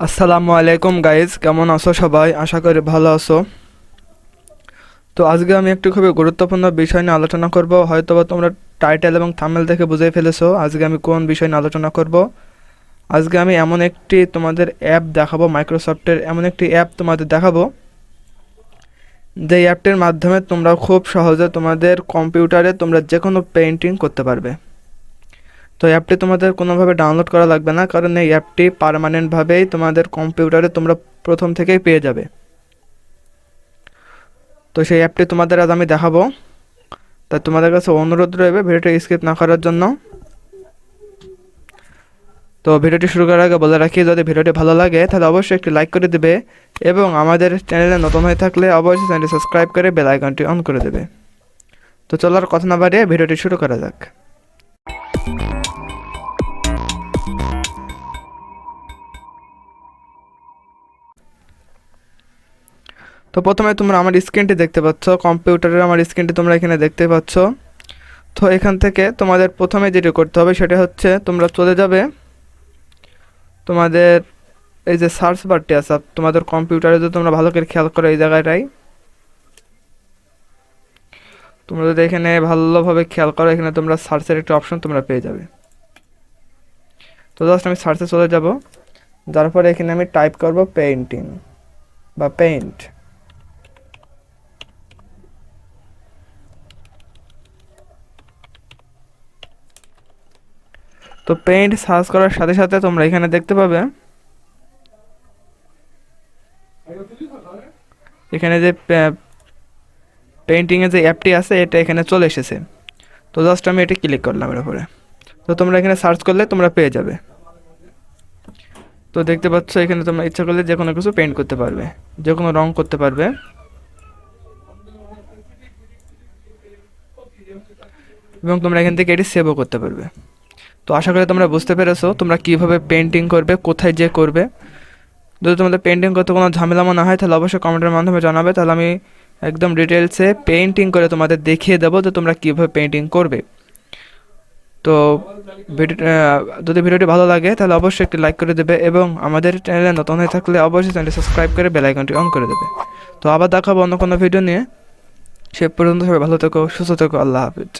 আসসালামু আলাইকুম গাইজ, কেমন আছো সবাই? আশা করি ভালো আছো। তো আজকে আমি একটি খুবই গুরুত্বপূর্ণ বিষয় নিয়ে আলোচনা করব। হয়তোবা তোমরা টাইটেল এবং থাম্বনেল দেখে বুঝে ফেলেছো আজকে আমি কোন বিষয় নিয়ে আলোচনা করব। আজকে আমি এমন একটি তোমাদের অ্যাপ দেখাবো, মাইক্রোসফটের এমন একটি অ্যাপ তোমাদের দেখাবো, যে অ্যাপটির মাধ্যমে তোমরা খুব সহজে তোমাদের কম্পিউটারে তোমরা যে কোনো পেইন্টিং করতে পারবে। তো অ্যাপটি তোমাদের কোনোভাবে ডাউনলোড করা লাগবে না, কারণ এই অ্যাপটি পার্মানেন্টভাবেই তোমাদের কম্পিউটারে তোমরা প্রথম থেকেই পেয়ে যাবে। তো সেই অ্যাপটি তোমাদের আজ আমি দেখাবো। তাই তোমাদের কাছে অনুরোধ রইবে ভিডিওটি স্কিপ না করার জন্য। তো ভিডিওটি শুরু করার আগে বলে রাখি, যদি ভিডিওটি ভালো লাগে তাহলে অবশ্যই একটি লাইক করে দেবে এবং আমাদের চ্যানেলে নতুন হয়ে থাকলে অবশ্যই চ্যানেলটি সাবস্ক্রাইব করে বেল আইকনটি অন করে দেবে। তো চলার কথা না বাড়িয়ে ভিডিওটি শুরু করা যাক। তো প্রথমে তোমরা আমার স্ক্রিনটি দেখতে পাচ্ছ, কম্পিউটারের আমার স্ক্রিনটি তোমরা এখানে দেখতে পাচ্ছ। তো এখান থেকে তোমাদের প্রথমে যেটি করতে হবে সেটা হচ্ছে তোমরা চলে যাবে তোমাদের এই যে সার্চ বারটি আছে তোমাদের কম্পিউটারে, যদি তোমরা ভালো করে খেয়াল করো এই জায়গাটাই, তোমরা যদি এখানে ভালোভাবে খেয়াল করো এখানে তোমরা সার্চের একটা অপশন তোমরা পেয়ে যাবে। তো জাস্ট আমি সার্চে চলে যাব, যার পরে এখানে আমি টাইপ করব পেইন্টিং বা পেইন্ট। তো পেইন্ট সার্চ করার সাথে সাথে তোমরা এখানে দেখতে পাবে এখানে যে পেইন্টিংয়ের যে অ্যাপটি আছে এটা এখানে চলে এসেছে। তো জাস্ট আমি এটা ক্লিক করলাম এর উপরে। তো তোমরা এখানে সার্চ করলে তোমরা পেয়ে যাবে। তো দেখতে পাচ্ছ এখানে তোমরা ইচ্ছা করলে যে কোনো কিছু পেইন্ট করতে পারবে, যে কোনো রং করতে পারবে এবং তোমরা এখান থেকে এটি সেভও করতে পারবে। তো আশা করি তোমরা বুঝতে পেরেছো তোমরা কীভাবে পেইন্টিং করবে, কোথায় যে করবে। যদি তোমাদের পেইন্টিং করতে কোনো ঝামেলা মনে হয় তাহলে অবশ্যই কমেন্টের মাধ্যমে জানাবে, তাহলে আমি একদম ডিটেলসে পেইন্টিং করে তোমাদের দেখিয়ে দেবো যে তোমরা কীভাবে পেইন্টিং করবে। তো যদি ভিডিওটি ভালো লাগে তাহলে অবশ্যই একটি লাইক করে দেবে এবং আমাদের চ্যানেলে নতুন হয়ে থাকলে অবশ্যই চ্যানেলটি সাবস্ক্রাইব করে বেল আইকনটি অন করে দেবে। তো আবার দেখাবো অন্য কোনো ভিডিও নিয়ে। সে পর্যন্ত সবাই ভালো থেকো, সুস্থ থেকো, আল্লাহ হাফিজ।